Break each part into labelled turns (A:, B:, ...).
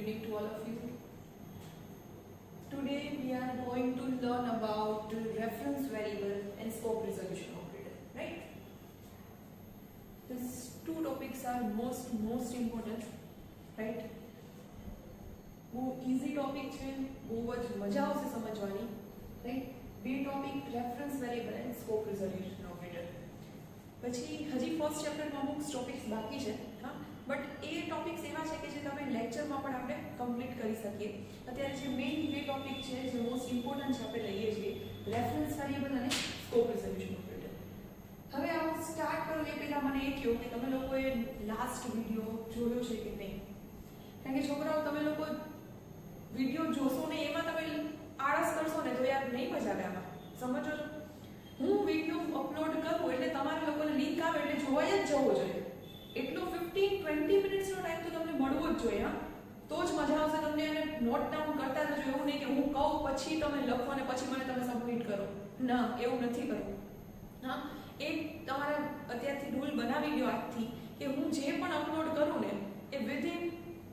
A: evening to all of you. Today we are going to learn about reference variable and scope resolution operator, right? These two topics are most important, right? બહુ easy topic છે, બહુ જ મજા આવશે સમજવાની, right? બે topic reference variable and scope resolution operator. પછી હજી ફર્સ્ટ ચેપ્ટરમાં અમુક ટોપિક્સ બાકી છે, હા, બટ એ ટોપિક્સ એવા છે કે જે તમે લેક્ચરમાં પણ આપણે કમ્પ્લીટ કરી શકીએ. અત્યારે જે મેઇન બે ટોપિક છે જે મોસ્ટ ઇમ્પોર્ટન્ટ છે આપણે લઈએ છીએ, રેફરન્સ વેરિયેબલ અને સ્કોપ રિઝોલ્યુશન ઓપરેટર. હવે આ સ્ટાર્ટ કરું એ પહેલા મને એ કહો કે તમે લોકોએ લાસ્ટ વિડિયો જોયો છે કે નહીં? કારણ કે છોકરાઓ તમે લોકો વિડિયો જોશો ને એમાં તમે આળસ કરશો ને તો યાર નહીં મજા આવે આમાં, સમજો છો? હું વિડિયો અપલોડ કરું એટલે તમારા લોકોને લિંક આવે એટલે જોવાય જ જવો જોઈએ. એટલો 15-20 મિનિટ્સનો ટાઈમ તો તમને મળવો જ જોઈએ, હા, તો જ મજા આવશે તમને. એને નોટ ડાઉન કરતા રહેજો. એવું નહીં કે હું કહું પછી તમે લખો અને પછી મને તમે સબમિટ કરો, ના, એવું નથી કરવું. હા, એ તમારે અત્યારથી રૂલ બનાવી લ્યો આજથી કે હું જે પણ અપલોડ કરું ને એ વિધિન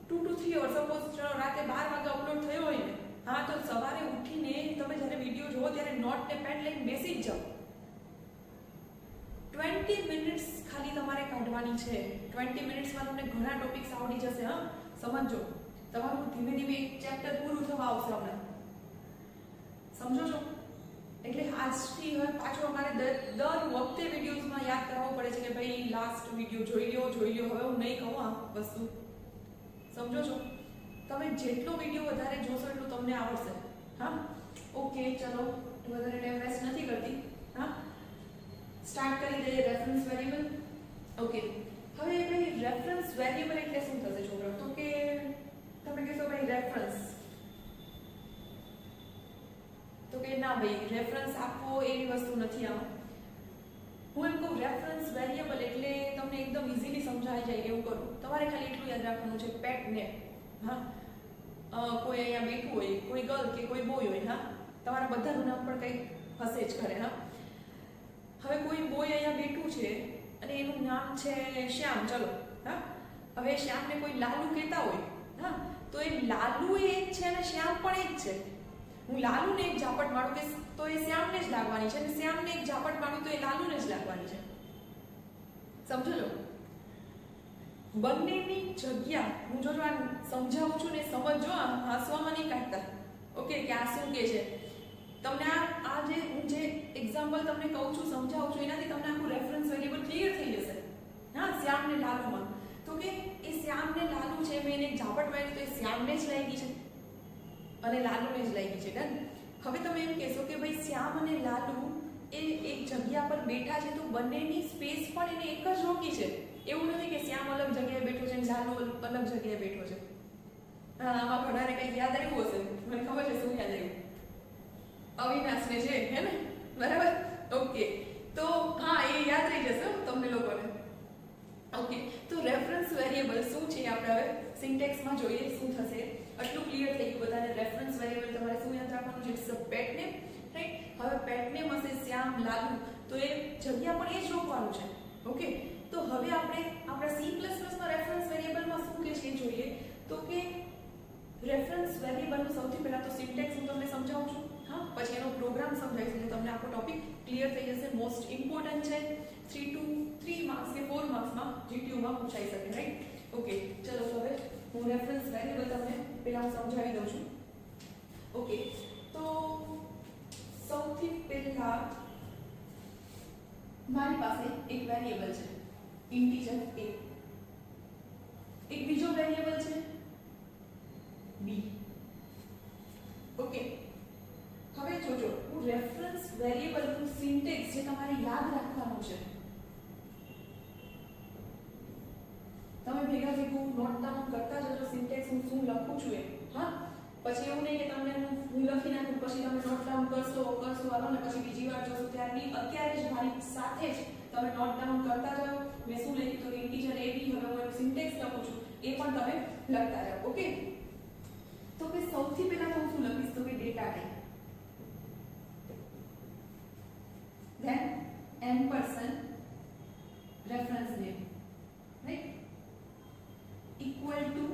A: 2 to 3 અવર્સ, સપોઝ રાતે 12 વાગે અપલોડ થયો હોય ને, હા, તો સવારે ઉઠીને તમે જ્યારે વિડીયો જોવો ત્યારે નોટ ને પેન લઈને બેસી જ જાઓ. 20 મિનિટ્સ ખાલી તમારે કાઢવાની છે. 20 મિનિટ્સમાં તમને ઘણા ટોપિક્સ આવડી જશે. હા, સમજો, તમારું ધીમે ધીમે એક ચેપ્ટર પૂરું થવા આવશે હમણાં, સમજો છો? એટલે આજથી હવે પાછું અમારે દર વખતે વિડીયોઝમાં યાદ કરાવવું પડે છે કે ભાઈ લાસ્ટ વિડીયો જોઈ લ્યો. હવે હું નહીં કહું આ વસ્તુ, સમજો છો? તમે જેટલો વિડીયો વધારે જોશો એટલું તમને આવડશે. હા, ઓકે, ચલો વધારે ટાઈમ વેસ્ટ નથી કરતી. હા, સ્ટાર્ટ કરી દઈએ રેફરન્સ વેરિયેબલ. ઓકે, હવે ભાઈ રેફરન્સ વેરિયેબલ એટલે શું થશે છોકરા? તો કે તમે કહેશો ભાઈ રેફરન્સ, તો કે ના ભાઈ રેફરન્સ આપવો એવી વસ્તુ નથી આમાં. હું એમ કહું રેફરન્સ વેરિયેબલ એટલે તમને એકદમ ઇઝીલી સમજાઈ જાય એવું કરું. તમારે ખાલી એટલું યાદ રાખવાનું છે, પેટ નેમ. હા, કોઈ અહીંયા બેઠું હોય, કોઈ ગર્લ કે કોઈ બોય હોય, હા, તમારા બધાનું નામ પણ કંઈક હશે જ ખરે. હા, હવે કોઈ બોય અહીંયા બેઠું છે અને એનું નામ છે શ્યામ, ચલો. હા, હવે શ્યામને કોઈ લાલુ કહેતા હોય, હા, તો એ લાલુ એ જ છે અને શ્યામ પણ એ જ છે. હું લાલુને એક ઝાપટ મારું કે તો એ શ્યામને જ લાગવાની છે, અને શ્યામને એક ઝાપટ મારું તો એ લાલુને જ લાગવાની છે. સમજો છો? બંનેની જગ્યા હું જો આ સમજાવું છું ને સમજો, હસવામાં નહીં કાઢતા. ઓકે, કે આ શું કે છે તમને? આ જે હું જે એક્ઝામ્પલ તમને કહું છું, સમજાવું છું, એનાથી તમને આખું રેફરન્સ વેરિયેબલ ક્લિયર થઈ જશે. હા, શ્યામ ને લાલુમાં તો કે એ શ્યામ ને લાલુ છે, મેં એને ઝાપટ મારી તો એ શ્યામને જ લાગી છે અને લાલુને જ લાગી છે. ડન. હવે તમે એમ કહેશો કે ભાઈ શ્યામ અને લાલુ એ એક જગ્યા પર બેઠા છે તો બંનેની સ્પેસ પણ એને એક જ રોકી છે. એવું નથી કે શ્યામ અલગ જગ્યાએ બેઠો છે અને લાલુ અલગ જગ્યાએ બેઠો છે. હા, આમાં ઘણાને કંઈક યાદ આવ્યું હશે, મને ખબર છે શું યાદ આવ્યું. અવિનાશને છે, હે ને? બરાબર, ઓકે. તો હા, એ યાદ રહી જશે તમને લોકોને. ઓકે, તો રેફરન્સ વેરિયેબલ શું છે આપણે હવે સિન્ટેક્સમાં જોઈએ શું થશે. આટલું ક્લિયર થઈ ગયું બધાને. રેફરન્સ વેરિયેબલ તમારે શું યાદ રાખવાનું છે? It's a pet name, right? હવે પેટ નેમ હશે શ્યામ, લાલુ, તો એ જગ્યા પણ એ જ રોકવાનું છે. ઓકે, તો હવે આપણે આપણા C++માં રેફરન્સ વેરિયેબલમાં શું કે છે જોઈએ. તો કે રેફરન્સ વેરિયેબલનું સૌથી પહેલા તો સિન્ટેક્સ હું તમને સમજાવું છું, હા, પછી એનો પ્રોગ્રામ સમજાવીશ એટલે તમને આખો ટોપિક ક્લિયર થઈ જશે. મોસ્ટ ઇમ્પોર્ટન્ટ છે. 3 માર્ક્સ કે 4 માર્ક્સમાં જીટીયુમાં પૂછાઈ શકે, રાઈટ? ઓકે, ચલો હવે હું રેફરન્સ વેરિયેબલ તમને પહેલા સમજાવી દઉં છું. ઓકે, તો સૌથી પહેલા મારી પાસે એક વેરિયેબલ છે ઇન્ટીજર a, એક બીજો વેરિયેબલ છે b. ઓકે, હવે જોજો હું રેફરન્સ વેરિયેબલનું સિન્ટેક્સ જે તમારે યાદ રાખવાનું છે, તમે ભેગા ભેગું નોટ ડાઉન કરતા જજો સિન્ટેક્સ હું શું લખું છું એ. હા, પછી એવું નહીં કે તમને હું લખી નાખું પછી તમે નોટ ડાઉન કરશો હાલો ને પછી બીજી વાર જોશો ત્યારે નહીં. અત્યારે જ મારી સાથે જ તમે નોટ ડાઉન કરતા જાઓ. મેં શું લખ્યું તો ઇન્ટીજર a b, હવે હું એનું સિન્ટેક્સ લખું છું એ પણ તમે લખતા જાઓ. ઓકે, તો કે સૌથી પહેલા તો હું શું લખીશ તો કે data type, then ampersand reference name, right, equal to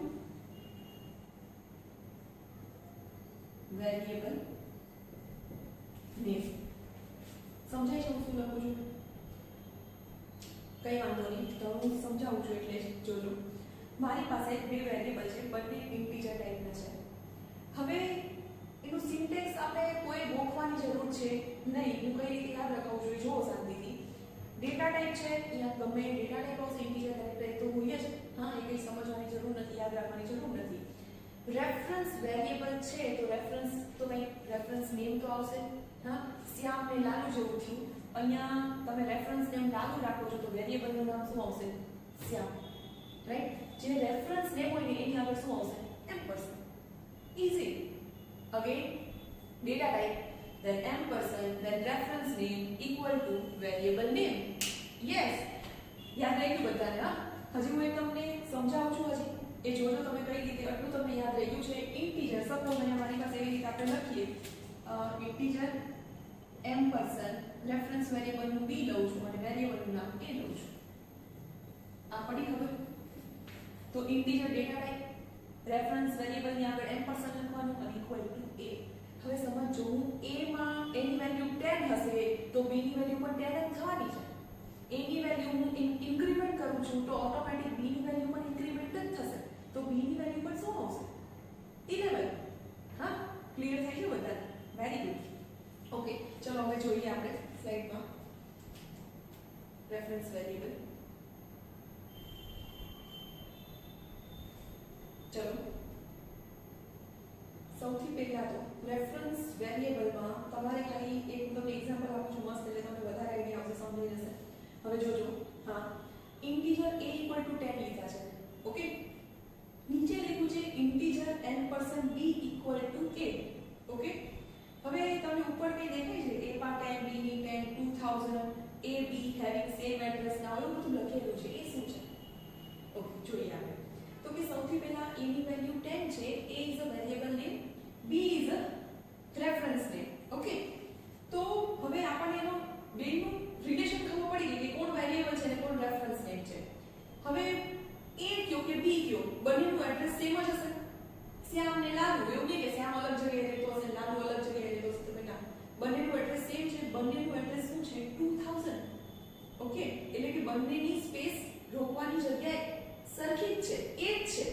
A: variable name. સમજાય છે હું શું લખું છું? કઈ વાંધો નહીં, તો હું સમજાવું છું એટલે જોજો. મારી પાસે બે વેરિયેબલ છે, બંને ઇન્ટીજર ટાઈપના છે. હવે એનું સિન્ટેક્સ આપણે કોઈ ગોખવાની જરૂર છે નહીં. હું કઈ રીતે યાદ રખાવું જોઈએ જોવો શાંતિથી. ડેટા ટાઈપ છે, અહીંયા ગમે ડેટા ટાઈપ આવશે, ઇન્ટીજર ટાઈપ તો હોય જ. હા, એ કંઈ સમજવાની જરૂર નથી, યાદ રાખવાની જરૂર નથી. રેફરન્સ વેરિયેબલ છે તો રેફરન્સ તો કંઈ રેફરન્સ નેમ તો આવશે. હા, શ્યામ ને લાલુ જેવું થયું. અહીંયા તમે રેફરન્સ નેમ લાલુ રાખો છો તો વેરિયેબલનું નામ શું આવશે? શ્યામ. રાઈટ? જે રેફરન્સ નેમ હોય ને એની આગળ શું આવશે? Ampersand. Easy. Again data type then ampersand then reference name equal to variable name. yes, યાદ રહી ગયું બધાને? હા, હજી હું એક તમને સમજાવું છું. હજી એ જોજો તમે કઈ રીતે આટલું તમને યાદ રહી ગયું છે. ઇન્ટીજર સપોઝ અહીંયા મારી પાસે એવી રીતે આપણે લખીએ ઇન્ટીજર એમ્પરસેન્ડ રેફરન્સ વેરિયેબલ નું બી લઉં છું અને વેરિયેબલ નું નામ એ લઉં છું. આ પડી ખબર? તો integer data type reference variable ની આગળ એમ્પરસેન્ડ લખવાનું અને ઇક્વલ ટુ a. હવે સમજો હું a માં એની વેલ્યુ 10 હશે તો b ની વેલ્યુ પણ 10 જ થવાની છે. a ની વેલ્યુ હું ઇન્ક્રીમેન્ટ કરું છું તો ઓટોમેટિક b ની વેલ્યુ પણ ઇન્ક્રીમેન્ટ જ થશે. તો b ની વેલ્યુ પણ શું આવશે? 11. હા, ક્લિયર થઈ ગયું બધાને? Very good. ઓકે, ચલો હવે જોઈએ આપણે સ્લાઇડમાં રેફરન્સ વેરિયેબલ. ચલો સૌથી પહેલા તો રેફરન્સ વેરિયેબલમાં તમારે ખાલી એક તમને એક્ઝામ્પલ આપું છું મસ્ત, એટલે તમને વધારે આઈડિયા આવશે, સમજાઈ જશે. હવે જોજો. હા, ઇન્ટીજર a = 10 લીધા છે. ઓકે, નીચે લખ્યું છે integer n% b = a. Okay, હવે તમને ઉપર કઈ દેખાય છે? a માં 10, b ની 10, 2000, a b having same address. ના ઓલું બધું લખેલું છે એ શું છે? ઓકે, જોઈએ આપણે. તો કે સૌથી પહેલા a ની વેલ્યુ 10 છે. a is a variable name, b is a reference name. Okay, તો હવે આપણને એનો બેનું રિલેશન ખબર પડી ગઈ કે કોણ વેરિયેબલ છે અને કોણ રેફરન્સ નેમ છે. હવે a કયો કે b કયો બંનેનું એડ્રેસ સેમ જ હશે. શ્યામ ને લાલુ એવું નહીં કે શ્યામ અલગ જગ્યાએ રહેતો હશે, લાલુ અલગ જગ્યાએ રહેતો હશે. તો બેટા બંનેનું એડ્રેસ સેમ છે. બંનેનું એડ્રેસ શું છે? 2000. ઓકે, એટલે કે બંનેની સ્પેસ રોકવાની જગ્યાએ સરખી જ છે, એ જ છે.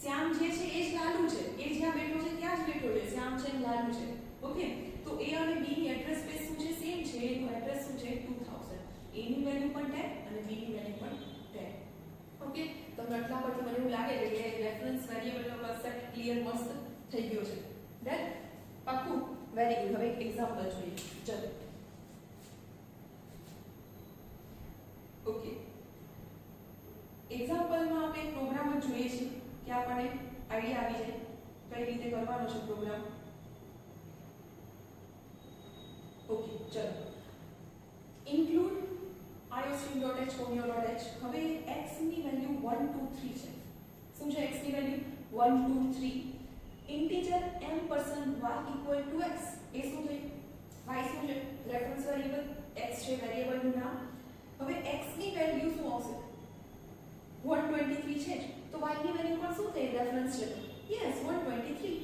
A: શ્યામ જે છે એ જ લાલુ છે, એ જ્યાં બેઠો છે ત્યાં જ બેઠો છે. શ્યામ છે ને લાલુ છે. ઓકે, તો a અને b ની એડ્રેસ સ્પેસ શું છે? સેમ છે. એનું એડ્રેસ શું છે? 2000. a ની વેલ્યુ પણ 10 અને b ની વેલ્યુ પણ 10. ઓકે, તમને આટલા પરથી મને એવું લાગે છે કે રેફરન્સ વેરિયેબલનો કન્સેપ્ટ ક્લિયર મસ્ત થઈ ગયો છે. ડન? પાક્કું? Very good. હવે એક એક્ઝામ્પલ જોઈએ. ચલો. ઓકે, એક્ઝામ્પલમાં આપણે પ્રોગ્રામ જ જોઈએ છીએ કે આપણને આઈડિયા આવી જાય કઈ રીતે કરવાનો છે પ્રોગ્રામ. ઓકે, ચલો. Include iostream.h homeo.h. હવે x ની વેલ્યુ 1 2 3 છે. શું છે x ની value? 1 2 3. Integer m% y = x. એ શું થઈ? y શું છે? Reference variable. x છે વેરિયેબલનું નામ. હવે x ની વેલ્યુ શું આવશે? 123 છે તો y ની વેલ્યુ પણ શું થઈ? રેફરન્સ છે. યસ, 123.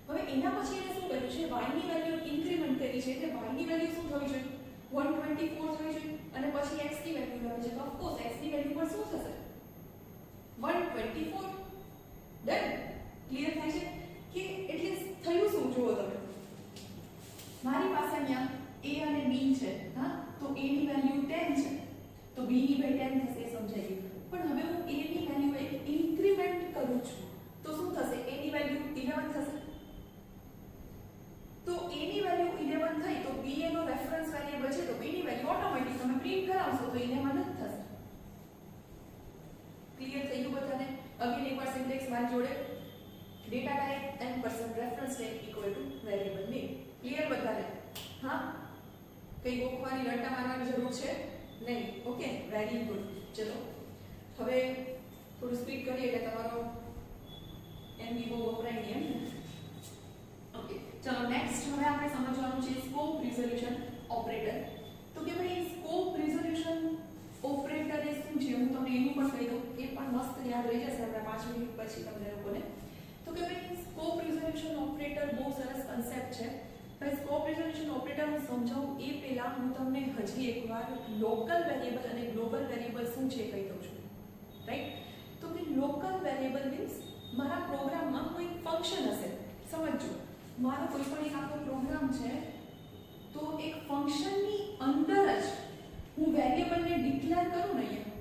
A: હવે એના પછી એને શું કર્યું છે? y ની વેલ્યુ ઇન્ક્રીમેન્ટ કરી છે એટલે y ની વેલ્યુ શું થવી જોઈએ? 124 થવી જોઈએ. અને પછી x ની વેલ્યુ આવે છે તો ઓફ કોર્સ x ની વેલ્યુ પણ શું થશે? 124. ડન? ક્લિયર થાય છે કે એટલે થયું શું? જુઓ તમે, મારી પાસે અહીંયા a અને b છે. હા, તો a ની વેલ્યુ 10 છે તો b ની વેલ્યુ 10 થશે. સમજાઈ ગયું? પણ હવે હું a ની વેલ્યુ એક ઇન્ક્રીમેન્ટ કરું છું તો શું થશે? a ની વેલ્યુ 11 થશે. તો a ની વેલ્યુ 11 થઈ તો b એનો રેફરન્સ વેરિયેબલ છે તો b ની વેલ્યુ ઓટોમેટિક તમે પ્રિન્ટ કરાવશો તો 11 જ થશે. ક્લિયર થઈ ગયું બધાને? અગેન એકવાર સિન્ટેક્સ મારી જોડે data type n% reference name = variable name. Clear બધાને? હા, કઈ ગોખવાની રટ્ટા મારવાની જરૂર છે નહીં. Okay, very good. ચલો હવે થોડું સ્પીડ કરીએ એટલે તમારો MB બહુ વપરાય નહીં એમ. ઓકે, ચલો નેક્સ્ટ હવે આપણે સમજવાનું છે સ્કોપ રિઝોલ્યુશન ઓપરેટર. તો કે ભાઈ સ્કોપ રિઝોલ્યુશન ઓપરેટર એ શું છે હું તમને એનું પણ કહી દઉં, એ પણ મસ્ત યાદ રહી જશે આપણા 5 મિનિટ પછી તમને લોકોને. તો કે ભાઈ સ્કોપ રિઝોલ્યુશન ઓપરેટર બહુ સરસ કન્સેપ્ટ છે. ભાઈ સ્કોપ રિઝોલ્યુશન ઓપરેટર હું સમજાવું એ પહેલા હું તમને હજી એકવાર લોકલ વેરિયેબલ અને ગ્લોબલ વેરિયેબલ શું છે કહી દઉં છું. રાઈટ? તો કે લોકલ વેરિયેબલ મીન્સ મારા પ્રોગ્રામમાં કોઈ ફંક્શન હશે. સમજો મારો કોઈ પણ એક આખો પ્રોગ્રામ છે તો એક ફંક્શનની અંદર જ હું વેરિયેબલને ડિક્લેર કરું ને અહીંયા,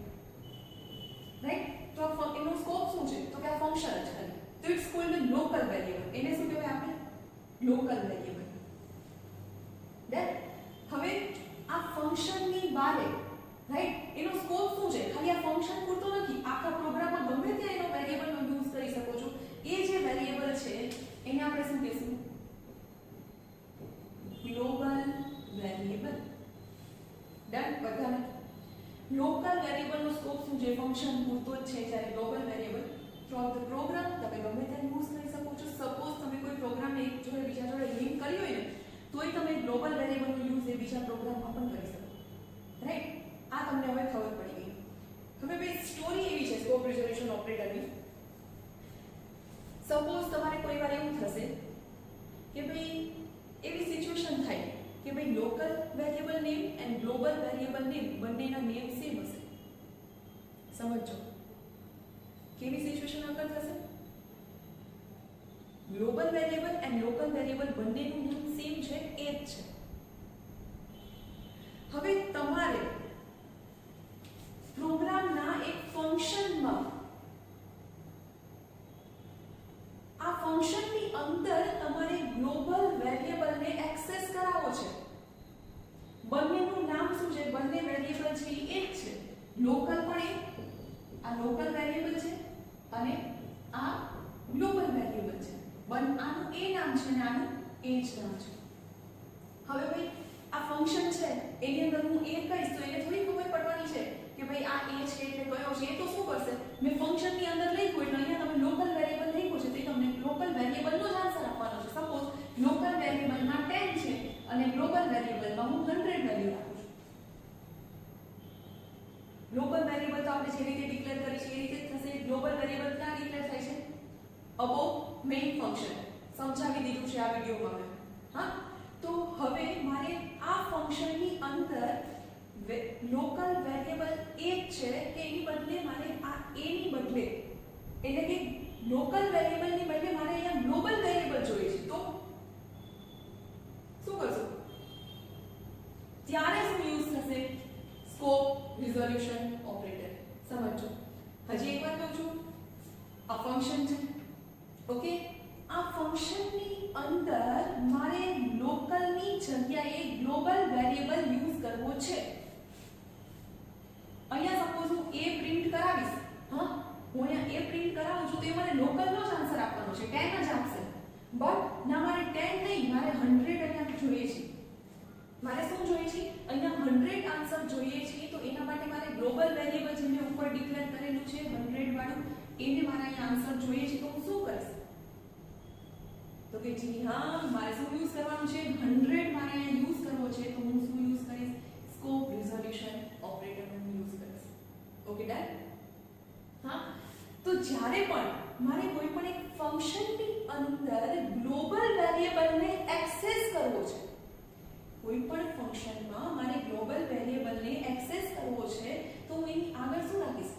A: રાઈટ? તો એનો સ્કોપ શું છે? તો કે આ ફંક્શન જ ખાલી. તો it's called a local variable. એને શું કહેવાય આપણે? Local variable. ધેન હવે આ ફંક્શનની બહાર, રાઈટ, એનો સ્કોપ શું છે? ખાલી આ ફંક્શન પૂરતો નથી, આખા પ્રોગ્રામમાં ગમે ત્યાં એનો વેરિયેબલનો યુઝ કરી શકો છો. એ જે વેરિયેબલ છે એને આપણે શું કહીશું? Global variable. ડન? બધાને લોકલ વેરિયેબલનો સ્કોપ શું છે? ફંક્શન પૂરતો જ છે. જ્યારે global variable throughout the program તમે ગમે ત્યાં યુઝ કરી શકો છો. સપોઝ તમે કોઈ પ્રોગ્રામને એક જોડે બીજા જોડે લિંક કરી હોય ને તોય તમે ગ્લોબલ વેરિયેબલનો યુઝ એ બીજા પ્રોગ્રામમાં પણ કરી શકો. રાઈટ? આ તમને હવે ખબર પડી ગઈ. હવે ભાઈ સ્ટોરી એવી છે સ્કોપ રિઝોલ્યુશન ઓપરેટરની. સપોઝ તમારે કોઈ વાર એવું થશે કે ભાઈ એવી સિચ્યુએશન થાય કે ભાઈ local variable name and global variable name બંનેના નેમ સેમ હશે. સમજો કેવી સિચ્યુએશન અકર થશે? Global variable and local variable બંનેનું નેમ સેમ છે, એ જ છે. હવે તમારે પ્રોગ્રામના એક ફંક્શનમાં આ ફંક્શનની અંદર તમારે ગ્લોબલ વેરિયેબલને એક્સેસ કરાવવો છે. બંનેનું નામ શું છે? બંને વેરિયેબલ છે એ જ છે. લોકલ પણ આ લોકલ વેરિયેબલ છે અને આ ગ્લોબલ વેરિયેબલ છે. આનું એ નામ છે અને આનું એ જ નામ છે. હવે ભાઈ આ ફંક્શન છે એની અંદર હું એ કહીશ તો એને થોડી ખબર પડવાની છે કે ભાઈ આ એ છે એટલે કયો છે. એ તો શું કરશે? મેં ફંક્શનની અંદર લખ્યું એટલે અહીંયા તમે લોકલ વેરિયેબલ લખ્યું છે તો તમને લોકલ વેરિયેબલનો જ આન્સર આપવાનો છે. સપોઝ લોકલ વેરિયેબલમાં 10 છે અને ગ્લોબલ વેરિયેબલમાં હું 100 વેલ્યુ રાખું છું. લોકલ વેરિયેબલ તો આપણે જે રીતે ડિક્લેર કરી છે એ રીતે જ થશે. ગ્લોબલ વેરિયેબલ ક્યાં ડિક્લેર થાય છે? Above main function. સમજાવી દીધું છે આ વિડિયોમાં મેં. હા, તો હવે મારે આ ફંક્શનની અંદર લોકલ વેરિયેબલ એ જ છે કે એની બદલે મારે આ એ ની બદલે એટલે કે લોકલ વેરિયેબલની બદલે મારે અહીંયા ગ્લોબલ વેરિયેબલ જોઈએ છે. તો શું કરશો? ત્યારે શું યુઝ થશે? Scope resolution operator. સમજો હજી એકવાર કહું છું, આ ફંક્શન છે. ઓકે, આ ફંક્શનની અંદર મારે લોકલની જગ્યાએ ગ્લોબલ વેરિયેબલ યુઝ કરવો છે. અહીંયા સપોઝ હું a પ્રિન્ટ કરાવીશ. હા, હું અહીંયા a પ્રિન્ટ કરાવું છું તો એ મને લોકલનો જ આન્સર આપવાનો છે, 10 જ આપશે. બટ ના, મારે 10 નહીં, મારે 100 અહીંયા જોઈએ છે. મારે શું જોઈએ છે? અહીંયા 100 આન્સર જોઈએ છે. તો એના માટે મારે ગ્લોબલ વેરિયેબલ જે મેં ઉપર ડિક્લેર કરેલું છે 100 વાળું, એને મારે અહીંયા આન્સર જોઈએ છે. તો હું શું કરીશ? તો કે જી હા, મારે શું યુઝ કરવાનું છે? 100 મારે અહીંયા યુઝ કરવો છે. તો હું શું યુઝ કરીશ? સ્કોપ રિઝોલ્યુશન ઓપરેટરનો યુઝ કરીશ. Okay, done? હા, તો જ્યારે પણ મારે કોઈ પણ એક ફંક્શનની અંદર ગ્લોબલ વેરિયેબલને એક્સેસ કરવો છે, કોઈ પણ ફંક્શનમાં મારે ગ્લોબલ વેરિયેબલને એક્સેસ કરવો છે તો હું એની આગળ શું રાખીશ?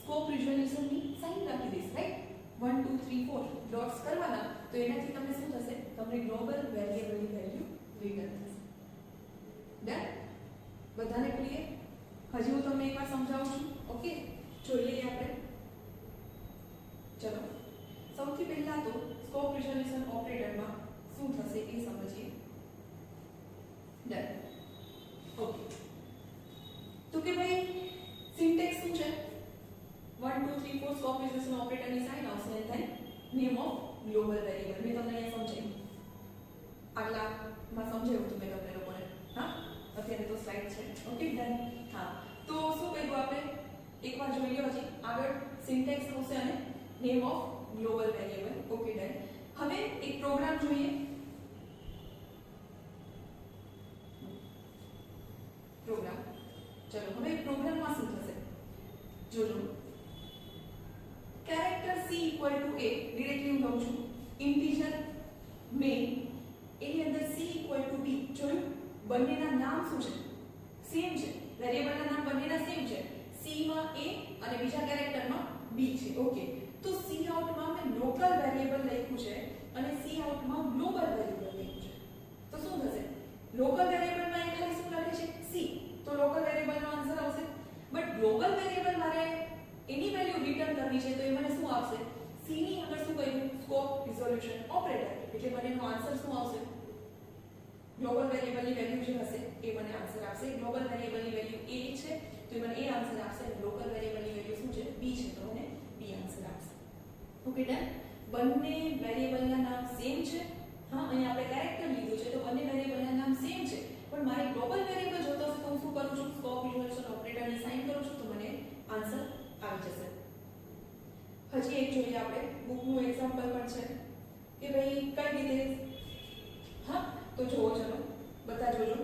A: સ્કોપ રિઝોલ્યુશનની સાઇન રાખી દઈશ. રાઈટ? 1 2 3 4 ડોટ્સ કરવાના. તો એનાથી તમને શું થશે? તમને ગ્લોબલ વેરિયેબલની વેલ્યુ રિટર્ન થશે. ડન? બધાને ક્લિયર? હજી હું તમને એકવાર સમજાવું છું. ઓકે, જોઈ લઈએ આપણે. ચલો, સૌથી પહેલા તો સ્કોપ રિઝોલ્યુશન ઓપરેટરમાં શું થશે એ સમજીએ. ડન? ઓકે, તો કે ભાઈ સિન્ટેક્સ શું છે? 1 2 3 4 સ્કોપ રિઝોલ્યુશન ઓપરેટરની સાઇન આવશે and then name of global variable. મેં તમને અહીંયા સમજાવ્યું, આગલામાં સમજાવ્યું હતું મેં તમને લોકોને. હા, અત્યારે તો સ્લાઇડ છે. Okay, done? હા, તો શું કહ્યું આપણે? એકવાર જોઈ લો. હજી આગળ સિન્ટેક્સ આવશે અને name of global variable. Okay, done? હવે એક પ્રોગ્રામ જોઈએ. પ્રોગ્રામ. ચલો, હવે પ્રોગ્રામમાં શું થશે? જોજો, character c equal to a directly હું લઉં છું ઇન્ટીજર મેઇન એની અંદર c ઇક્વલ ટુ b જોયું બંનેના નામ શું છે સેમ છે વેરિયેબલના નામ બંનેના સેમ છે c માં a અને બીજા કેરેક્ટરમાં b છે ઓકે તો c આઉટ માં મેં લોકલ વેરિયેબલ લખ્યું છે અને c આઉટ માં ગ્લોબલ વેરિયેબલ લખ્યું છે તો શું થશે લોકલ વેરિયેબલ માં એ ખાલી શું લખે છે c તો લોકલ વેરિયેબલ નો આન્સર આવશે બટ ગ્લોબલ વેરિયેબલ મારે એની વેલ્યુ રિટર્ન કરવી છે તો એ મને શું આવશે c ની અંદર શું કહ્યું સ્કોપ રિઝોલ્યુશન ઓપરેટર એટલે મને એનો આન્સર શું આવશે ગ્લોબલ વેરિયેબલ ની વેલ્યુ જે હશે એ મને આન્સર આપશે ગ્લોબલ વેરિયેબલ ની વેલ્યુ a છે તો એ મને a આન્સર આપશે અને લોકલ વેરિયેબલ ની વેલ્યુ શું છે b છે તો મને b આન્સર આપશે ઓકે ડન બંને વેરિયેબલ ના નામ સેમ છે હા અહીં આપણે કેરેક્ટર લીધું છે તો બંને વેરિયેબલ ના નામ સેમ છે પણ મારે ગ્લોબલ વેરિયેબલ જોતો હશે તો હું શું કરું છું સ્કોપ રિઝોલ્યુશન ઓપરેટર ની સાઇન કરું છું તો મને આન્સર આવી જશે હજી એક જોઈએ આપણે બુકનું એક્ઝામ્પલ પણ છે કે ભાઈ કઈ રીતે હા તો જોવો ચલો બધા જોજો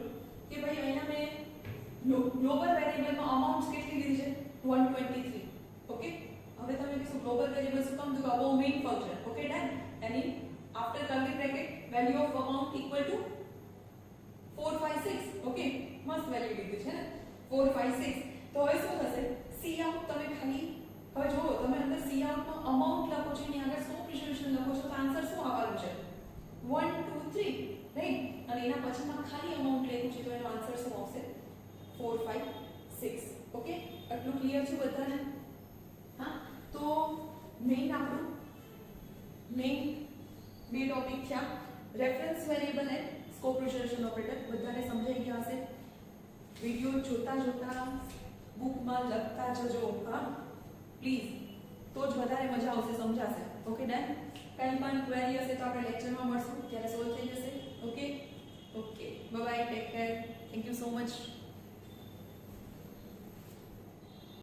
A: કે ભાઈ અહીંયા મેં ગ્લોબલ વેરિયેબલમાં અમાઉન્ટ્સ કેટલી લીધી છે 123 ઓકે હવે તમે કીધું ગ્લોબલ વેરિયેબલ શું કામ તો above main function okay done any after curly bracket value of amount equal to 456 okay મસ્ત વેલ્યુ લીધી છે ને 456 તો હવે શું થશે સી આઉટ તમે ખાલી હવે જો તમે અંદર સી આઉટ માં અમાઉન્ટ લખો છો એની આગળ સ્કોપ રિઝોલ્યુશન લખો છો તો આન્સર શું આવવાનું છે 1 2 3 રાઈટ અને એના પછીમાં ખાલી અમાઉન્ટ લેવું છે તો એનો આન્સર શું આવશે 456 ઓકે આટલું ક્લિયર છે બધાને હા તો મેઇન આપણું મેઇન બે ટોપિક છે reference variable and scope resolution operator બધાને સમજાઈ ગયા હશે વિડિયો જોતા જોતા બુકમાં લખતા જજો હા પ્લીઝ તો જ વધારે મજા આવશે સમજાશે ઓકે ડન કંઈ પણ ક્વેરી હશે તો આપણે લેક્ચરમાં મળશું ત્યારે સોલ્વ થઈ જશે okay bye bye take care thank you so much